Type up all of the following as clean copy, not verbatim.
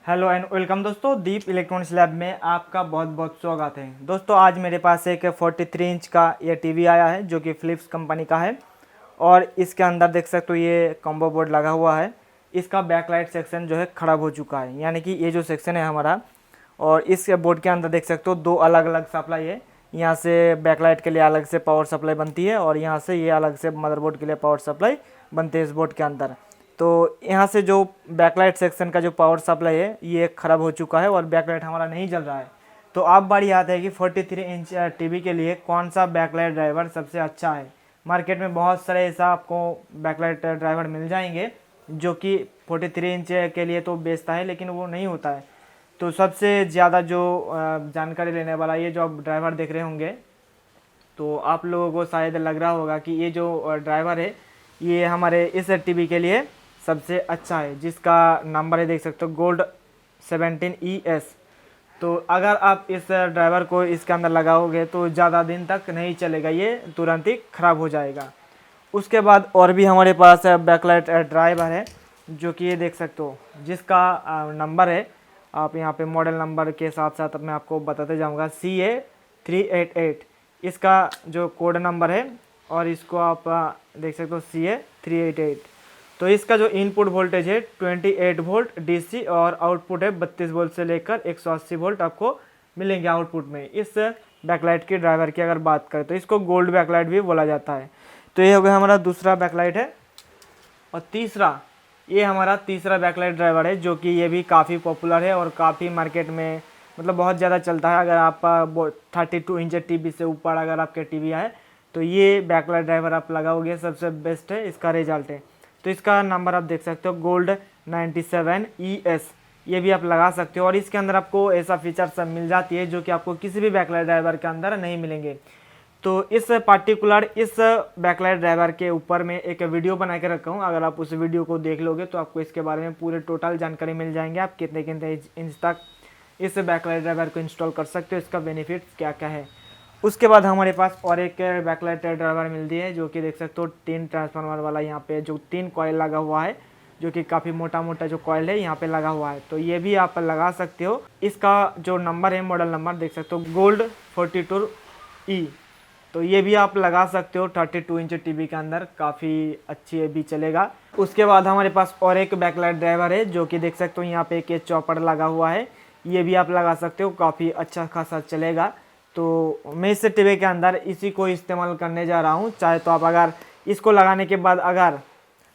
Hello and welcome दोस्तों, दीप electronics lab में आपका बहुत बहुत स्वागत है। दोस्तों आज मेरे पास एक 43 इंच का ये टीवी आया है जो कि फिलिप्स कंपनी का है और इसके अंदर देख सकते हो ये कॉम्बो बोर्ड लगा हुआ है। इसका बैकलाइट सेक्शन जो है ख़राब हो चुका है, यानी कि ये जो सेक्शन है हमारा, और इस बोर्ड के अंदर देख सकते हो दो अलग अलग सप्लाई है। यहाँ से बैकलाइट के लिए अलग से पावर सप्लाई बनती है और यहाँ से ये अलग से मदरबोर्ड के लिए पावर सप्लाई बनती है इस बोर्ड के अंदर। तो यहाँ से जो बैकलाइट सेक्शन का जो पावर सप्लाई है ये ख़राब हो चुका है और बैकलाइट हमारा नहीं जल रहा है। तो अब बारी आती है कि 43 इंच टीवी के लिए कौन सा बैकलाइट ड्राइवर सबसे अच्छा है। मार्केट में बहुत सारे ऐसा आपको बैकलाइट ड्राइवर मिल जाएंगे जो कि 43 इंच के लिए तो बेचता है लेकिन वो नहीं होता है। तो सबसे ज़्यादा जो जानकारी लेने वाला ये जो आप ड्राइवर देख रहे होंगे, तो आप लोगों को शायद लग रहा होगा कि ये जो ड्राइवर है ये हमारे इस टीवी के लिए सबसे अच्छा है, जिसका नंबर है देख सकते हो गोल्ड 17ES। तो अगर आप इस ड्राइवर को इसके अंदर लगाओगे तो ज़्यादा दिन तक नहीं चलेगा, ये तुरंत ही ख़राब हो जाएगा। उसके बाद और भी हमारे पास बैकलाइट ड्राइवर है जो कि ये देख सकते हो, जिसका नंबर है, आप यहाँ पे मॉडल नंबर के साथ साथ मैं आपको बताते जाऊँगा, CA388 इसका जो कोड नंबर है, और इसको आप देख सकते हो CA388। तो इसका जो इनपुट वोल्टेज है 28 वोल्ट DC और आउटपुट है 32 वोल्ट से लेकर 180 वोल्ट आपको मिलेंगे आउटपुट में। इस बैकलाइट के ड्राइवर की अगर बात करें तो इसको गोल्ड बैकलाइट भी बोला जाता है। तो ये हो गया हमारा दूसरा बैकलाइट है। और ये हमारा तीसरा बैकलाइट ड्राइवर है जो कि ये भी काफ़ी पॉपुलर है और काफ़ी मार्केट में मतलब बहुत ज़्यादा चलता है। अगर आप 32 इंच टीवी से ऊपर अगर आपके टीवी है तो ये बैकलाइट ड्राइवर आप लगाओगे सबसे बेस्ट है, इसका रिजल्ट है। तो इसका नंबर आप देख सकते हो गोल्ड 97ES, ये भी आप लगा सकते हो। और इसके अंदर आपको ऐसा फीचर सब मिल जाती है जो कि आपको किसी भी बैकलाइट ड्राइवर के अंदर नहीं मिलेंगे। तो इस बैकलाइट ड्राइवर के ऊपर मैं एक वीडियो बना के रखा हूँ, अगर आप उस वीडियो को देख लोगे तो आपको इसके बारे में पूरे टोटल जानकारी मिल जाएंगे। आप कितने कितने इंच तक इस बैकलाइट ड्राइवर को इंस्टॉल कर सकते हो, इसका बेनिफिट्स क्या क्या है। उसके बाद हमारे पास और एक बैकलाइट ड्राइवर मिलती है जो कि देख सकते हो 3 ट्रांसफार्मर वाला, यहाँ पे जो 3 कॉइल लगा हुआ है जो कि काफ़ी मोटा मोटा जो कॉइल है यहाँ पे लगा हुआ है। तो ये भी आप लगा सकते हो। इसका जो नंबर है मॉडल नंबर देख सकते हो गोल्ड 42E। तो ये भी आप लगा सकते हो 32 इंच टीवी के अंदर, काफ़ी अच्छी ये भी चलेगा। उसके बाद हमारे पास और एक बैकलाइट ड्राइवर है जो कि देख सकते हो यहाँ पे एक चॉपर लगा हुआ है, ये भी आप लगा सकते हो, काफ़ी अच्छा खासा चलेगा। तो मैं इस टीवी के अंदर इसी को इस्तेमाल करने जा रहा हूँ। चाहे तो आप अगर इसको लगाने के बाद अगर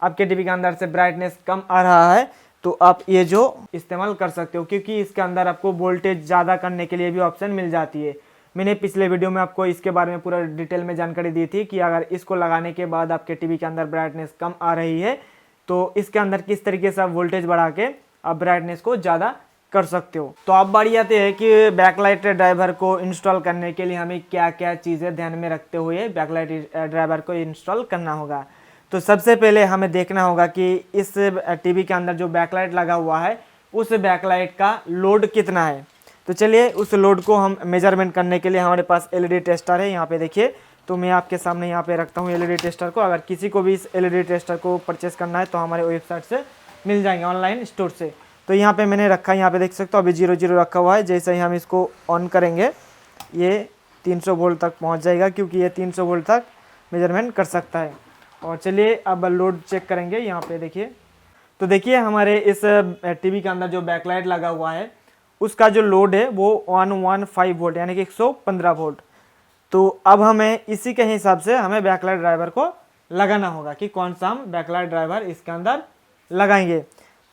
आपके टीवी के अंदर से ब्राइटनेस कम आ रहा है तो आप ये जो इस्तेमाल कर सकते हो, क्योंकि इसके अंदर आपको वोल्टेज ज़्यादा करने के लिए भी ऑप्शन मिल जाती है। मैंने पिछले वीडियो में आपको इसके बारे में पूरा डिटेल में जानकारी दी थी कि अगर इसको लगाने के बाद आपके टीवी के अंदर ब्राइटनेस कम आ रही है तो इसके अंदर किस तरीके से आप वोल्टेज बढ़ा के आप ब्राइटनेस को ज़्यादा कर सकते हो। तो अब बारी आती है कि बैकलाइट ड्राइवर को इंस्टॉल करने के लिए हमें क्या क्या चीज़ें ध्यान में रखते हुए बैकलाइट ड्राइवर को इंस्टॉल करना होगा। तो सबसे पहले हमें देखना होगा कि इस टीवी के अंदर जो बैकलाइट लगा हुआ है उस बैकलाइट का लोड कितना है। तो चलिए उस लोड को हम मेजरमेंट करने के लिए हमारे पास LED टेस्टर है, यहाँ पे देखिए। तो मैं आपके सामने यहाँ पे रखता हूँ LED टेस्टर को। अगर किसी को भी इस LED टेस्टर को परचेस करना है तो हमारे वेबसाइट से मिल जाएंगे, ऑनलाइन स्टोर से। तो यहाँ पे मैंने रखा है, यहाँ पे देख सकते हो अभी 00 रखा हुआ है। जैसे ही हम इसको ऑन करेंगे ये 300 वोल्ट तक पहुँच जाएगा, क्योंकि ये 300 वोल्ट तक मेजरमेंट कर सकता है। और चलिए अब लोड चेक करेंगे। यहाँ पे देखिए, तो देखिए हमारे इस टीवी के अंदर जो बैकलाइट लगा हुआ है उसका जो लोड है वो 115 वोल्ट यानी कि 115 वोल्ट। तो अब हमें इसी के हिसाब से हमें बैकलाइट ड्राइवर को लगाना होगा कि कौन सा हम बैकलाइट ड्राइवर इसके अंदर लगाएंगे।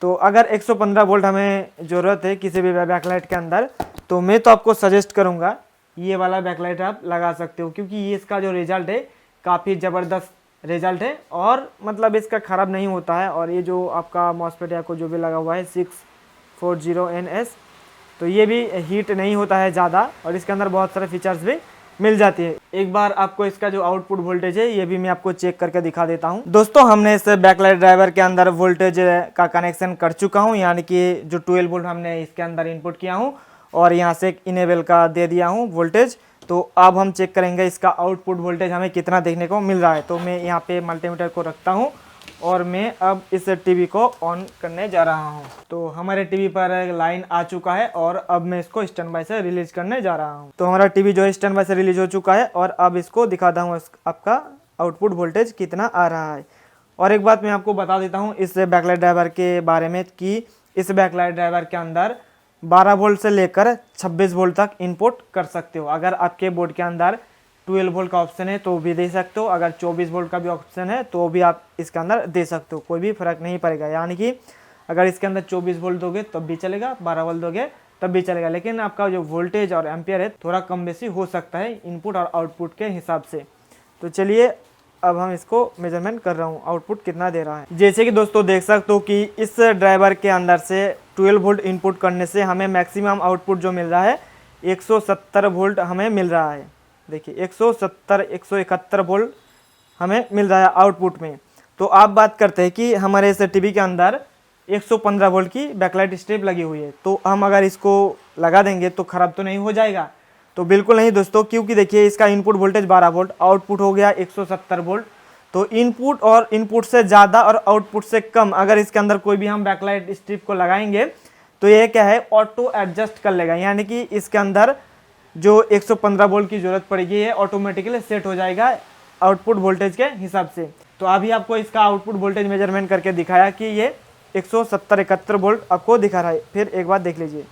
तो अगर 115 वोल्ट हमें ज़रूरत है किसी भी बैकलाइट के अंदर, तो मैं तो आपको सजेस्ट करूंगा ये वाला बैकलाइट आप लगा सकते हो, क्योंकि ये इसका जो रिज़ल्ट है काफ़ी ज़बरदस्त रिज़ल्ट है और मतलब इसका ख़राब नहीं होता है। और ये जो आपका मॉसफेट या को जो भी लगा हुआ है 640NS, तो ये भी हीट नहीं होता है ज़्यादा और इसके अंदर बहुत सारे फीचर्स भी मिल जाती है। एक बार आपको इसका जो आउटपुट वोल्टेज है ये भी मैं आपको चेक करके दिखा देता हूँ। दोस्तों हमने इस बैकलाइट ड्राइवर के अंदर वोल्टेज का कनेक्शन कर चुका हूँ, यानी कि जो 12 वोल्ट हमने इसके अंदर इनपुट किया हूँ और यहाँ से एक इनेबल का दे दिया हूँ वोल्टेज। तो अब हम चेक करेंगे इसका आउटपुट वोल्टेज हमें कितना देखने को मिल रहा है। तो मैं यहाँ पे मल्टीमीटर को रखता हूँ और मैं अब इस टीवी को ऑन करने जा रहा हूं। तो हमारे टीवी पर लाइन आ चुका है और अब मैं इसको स्टैंड बाय से रिलीज करने जा रहा हूं। तो हमारा टीवी जो है स्टैंड बाय से रिलीज हो चुका है और अब इसको दिखाता हूं आपका आउटपुट वोल्टेज कितना आ रहा है। और एक बात मैं आपको बता देता हूं इस बैकलाइट ड्राइवर के बारे में कि इस बैकलाइट ड्राइवर के अंदर 12 वोल्ट से लेकर 26 वोल्ट तक इनपुट कर सकते हो। अगर आपके बोर्ड के अंदर 12 वोल्ट का ऑप्शन है तो भी दे सकते हो, अगर 24 वोल्ट का भी ऑप्शन है तो भी आप इसके अंदर दे सकते हो, कोई भी फर्क नहीं पड़ेगा। यानी कि अगर इसके अंदर 24 वोल्ट दोगे तब भी चलेगा, 12 वोल्ट दोगे तब भी चलेगा, लेकिन आपका जो वोल्टेज और एम्पियर है थोड़ा कम बेसी हो सकता है इनपुट और आउटपुट के हिसाब से। तो चलिए अब हम इसको मेजरमेंट कर रहा हूँ आउटपुट कितना दे रहा है। जैसे कि दोस्तों देख सकते हो कि इस ड्राइवर के अंदर से 12 वोल्ट इनपुट करने से हमें मैक्सिमम आउटपुट जो मिल रहा है 170 वोल्ट हमें मिल रहा है। देखिए 170 171 वोल्ट हमें मिल रहा है आउटपुट में। तो आप बात करते हैं कि हमारे इस टीवी के अंदर 115 वोल्ट की बैकलाइट स्ट्रिप लगी हुई है, तो हम अगर इसको लगा देंगे तो ख़राब तो नहीं हो जाएगा? तो बिल्कुल नहीं दोस्तों, क्योंकि देखिए इसका इनपुट वोल्टेज 12 वोल्ट, आउटपुट हो गया 170 वोल्ट। तो इनपुट और इनपुट से ज़्यादा और आउटपुट से कम अगर इसके अंदर कोई भी हम बैकलाइट स्ट्रिप को लगाएंगे तो ये क्या है, ऑटो एडजस्ट कर लेगा। यानी कि इसके अंदर जो 115 वोल्ट की ज़रूरत पड़ेगी ये ऑटोमेटिकली सेट हो जाएगा आउटपुट वोल्टेज के हिसाब से। तो अभी आपको इसका आउटपुट वोल्टेज मेजरमेंट करके दिखाया कि ये 170 71 वोल्ट आपको दिखा रहा है। फिर एक बार देख लीजिए,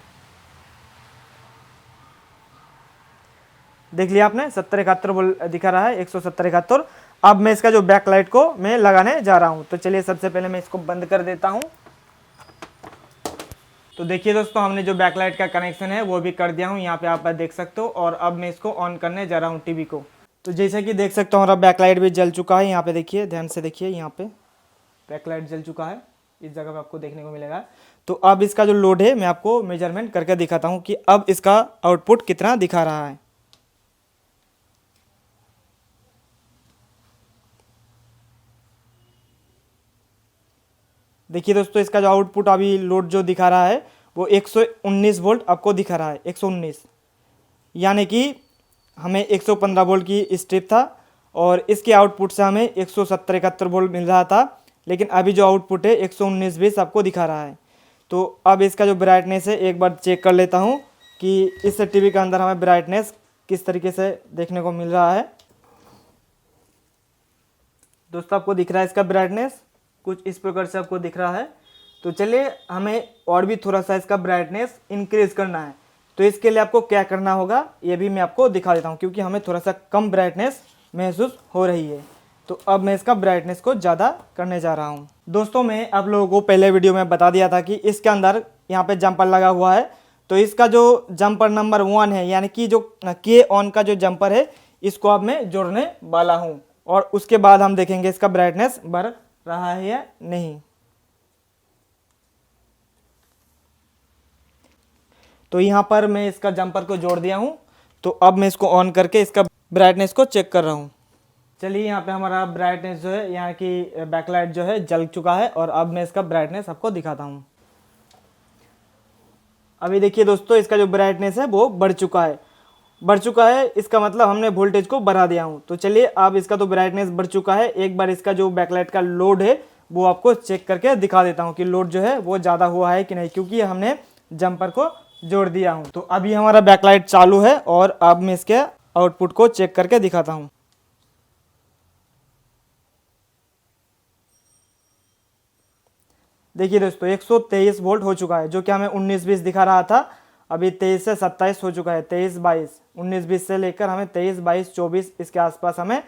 देख लिया आपने 70 71 वोल्ट दिखा रहा है, 170 71। अब मैं इसका जो बैक लाइट को मैं लगाने जा रहा हूं। तो चलिए सबसे पहले मैं इसको बंद कर देता हूं। तो देखिए दोस्तों हमने जो बैकलाइट का कनेक्शन है वो भी कर दिया हूँ, यहाँ पे आप देख सकते हो। और अब मैं इसको ऑन करने जा रहा हूँ टीवी को। तो जैसे कि देख सकते हो हमारा बैकलाइट भी जल चुका है। यहाँ पे देखिए, ध्यान से देखिए, यहाँ पे बैकलाइट जल चुका है, इस जगह पे आपको देखने को मिलेगा। तो अब इसका जो लोड है मैं आपको मेजरमेंट करके दिखाता हूँ कि अब इसका आउटपुट कितना दिखा रहा है। देखिए दोस्तों इसका जो आउटपुट अभी लोड जो दिखा रहा है वो 119 वोल्ट आपको दिखा रहा है, 119। यानी कि हमें 115 वोल्ट की स्ट्रिप था और इसके आउटपुट से हमें 170 71 वोल्ट मिल रहा था, लेकिन अभी जो आउटपुट है 119 20 आपको दिखा रहा है। तो अब इसका जो ब्राइटनेस है एक बार चेक कर लेता हूँ कि इस टीवी के अंदर हमें ब्राइटनेस किस तरीके से देखने को मिल रहा है। दोस्तों आपको दिख रहा है इसका ब्राइटनेस कुछ इस प्रकार से आपको दिख रहा है। तो चलिए हमें और भी थोड़ा सा इसका ब्राइटनेस इंक्रीज करना है। तो इसके लिए आपको क्या करना होगा ये भी मैं आपको दिखा देता हूँ, क्योंकि हमें थोड़ा सा कम ब्राइटनेस महसूस हो रही है। तो अब मैं इसका ब्राइटनेस को ज़्यादा करने जा रहा हूँ। दोस्तों मैं आप लोगों को पहले वीडियो में बता दिया था कि इसके अंदर यहाँ पे जंपर लगा हुआ है। तो इसका जो जंपर नंबर 1 है, यानी कि जो के ऑन का जो जंपर है, इसको अब मैं जोड़ने वाला हूँ और उसके बाद हम देखेंगे इसका ब्राइटनेस बढ़ रहा है या नहीं। तो यहाँ पर मैं इसका जंपर को जोड़ दिया हूँ। तो अब मैं इसको ऑन करके इसका ब्राइटनेस को चेक कर रहा हूँ। चलिए यहाँ पे हमारा ब्राइटनेस जो है, यहाँ की बैकलाइट जो है जल चुका है और अब मैं इसका ब्राइटनेस आपको दिखाता हूँ। अभी देखिए दोस्तों इसका जो ब्राइटनेस है वो बढ़ चुका है, इसका मतलब हमने वोल्टेज को बढ़ा दिया हूँ। तो चलिए अब इसका तो ब्राइटनेस बढ़ चुका है, एक बार इसका जो बैकलाइट का लोड है वो आपको चेक करके दिखा देता हूँ कि लोड जो है वो ज़्यादा हुआ है कि नहीं, क्योंकि हमने जंपर को जोड़ दिया हूँ। तो अभी हमारा बैकलाइट चालू है और अब मैं इसके आउटपुट को चेक करके दिखाता हूँ। देखिए दोस्तों 123 वोल्ट हो चुका है, जो कि हमें 19-20 दिखा रहा था, अभी 23 से 27 हो चुका है, 23-22, 19-20 से लेकर हमें 23-22-24 इसके आसपास हमें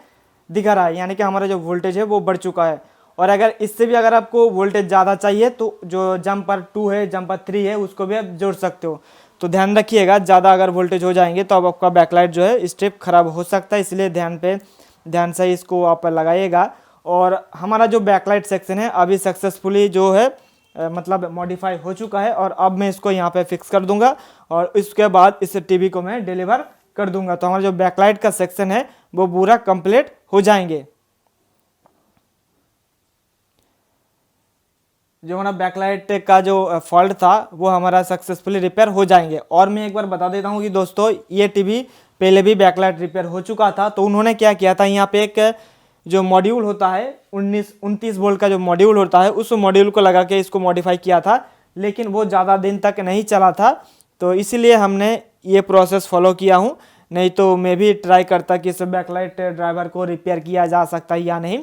दिखा रहा है। यानी कि हमारा जो वोल्टेज है वो बढ़ चुका है। और अगर इससे भी अगर आपको वोल्टेज ज़्यादा चाहिए तो जो जंपर 2 है, जंपर 3 है, उसको भी आप जोड़ सकते हो। तो ध्यान रखिएगा, ज़्यादा अगर वोल्टेज हो जाएंगे तो अब आपका बैकलाइट जो है स्ट्रिप खराब हो सकता है, इसलिए ध्यान से इसको आप लगाइएगा। और हमारा जो बैकलाइट सेक्शन है अभी सक्सेसफुली जो है मतलब मॉडिफाई हो चुका है और अब मैं इसको यहाँ पे फिक्स कर दूंगा और इसके बाद इस टीवी को मैं डिलीवर कर दूंगा। तो हमारा जो बैकलाइट का सेक्शन है वो पूरा कंप्लीट हो जाएंगे। जो हमारा बैकलाइट का जो फॉल्ट था वो हमारा सक्सेसफुली रिपेयर हो जाएंगे। और मैं एक बार बता देता हूँ कि दोस्तों ये टीवी पहले भी बैकलाइट रिपेयर हो चुका था। तो उन्होंने क्या किया था, यहाँ पे एक जो मॉड्यूल होता है 29 वोल्ट का जो मॉड्यूल होता है उस मॉड्यूल को लगा के इसको मॉडिफाई किया था, लेकिन वो ज़्यादा दिन तक नहीं चला था। तो इसीलिए हमने ये प्रोसेस फॉलो किया हूँ, नहीं तो मैं भी ट्राई करता कि इस बैकलाइट ड्राइवर को रिपेयर किया जा सकता है या नहीं,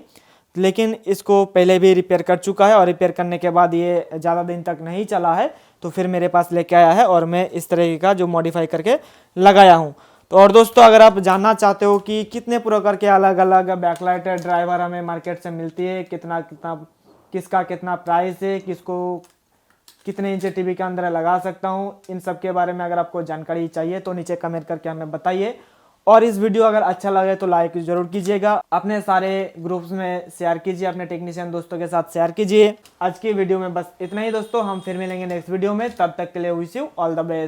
लेकिन इसको पहले भी रिपेयर कर चुका है और रिपेयर करने के बाद ये ज़्यादा दिन तक नहीं चला है, तो फिर मेरे पास लेके आया है और मैं इस तरीके का जो मॉडिफाई करके लगाया हूँ। तो और दोस्तों, अगर आप जानना चाहते हो कि कितने प्रकार के अलग अलग बैकलाइट ड्राइवर हमें मार्केट से मिलती है, कितना कितना किसका कितना प्राइस है, किसको कितने इंच टीवी के अंदर लगा सकता हूँ, इन सब के बारे में अगर आपको जानकारी चाहिए तो नीचे कमेंट करके हमें बताइए। और इस वीडियो अगर अच्छा लगे तो लाइक जरूर कीजिएगा, अपने सारे ग्रुप्स में शेयर कीजिए, अपने टेक्नीशियन दोस्तों के साथ शेयर कीजिए। आज की वीडियो में बस इतना ही दोस्तों, हम फिर मिलेंगे नेक्स्ट वीडियो में, तब तक के लिए wish you all the best.